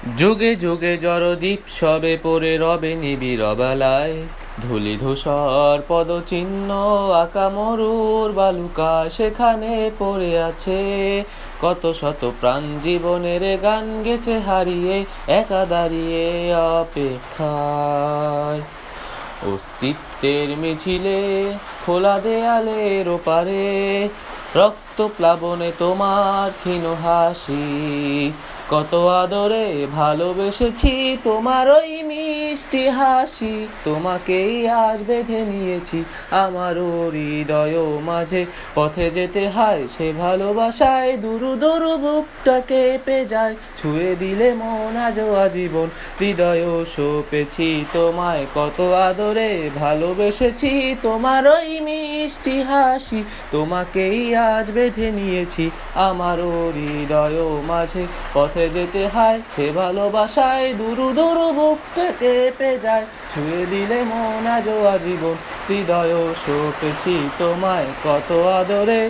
যুগে যুগে জড়দ্বীপ সবে পড়ে রবে নিবিড় অবেলায়, ধূলি ধূসর পদচিহ্ন আঁকা মরুর বালুকা সেখানে পড়ে আছে। কত শত প্রাণ জীবনের গান গেছে হারিয়ে, একা দাঁড়িয়ে অপেক্ষায়। অস্তিত্বের মিছিলে খোলা দেয়ালের ওপারে, রক্ত প্লাবনে তোমার ক্ষীণ হাসি। কত আদরে ভালোবেসেছি তোমার ওই মিষ্টি হাসি, তোমাকেই আজ বেঁধে নিয়েছি আমার হৃদয় মাঝে। পথে যেতে হয় সে ভালোবাসায়, দুরু দুরু বুকটা কেঁপে যায়, ছুঁয়ে দিলে মন আজও আজীবন হৃদয় সঁপেছি তোমায়। কত আদরে ভালোবেসেছি তোমার ওই মিষ্টি হাসি, তোমাকেই আজ বেঁধে নিয়েছি আমার হৃদয় মাঝে। পথে যেতে হয় সে ভালোবাসায়, দুরু দুরু বুকটা কেঁপে যায়, ছুঁয়ে দিলে মন আজও আজীবন হৃদয় সঁপেছি তোমায়। কত আদরে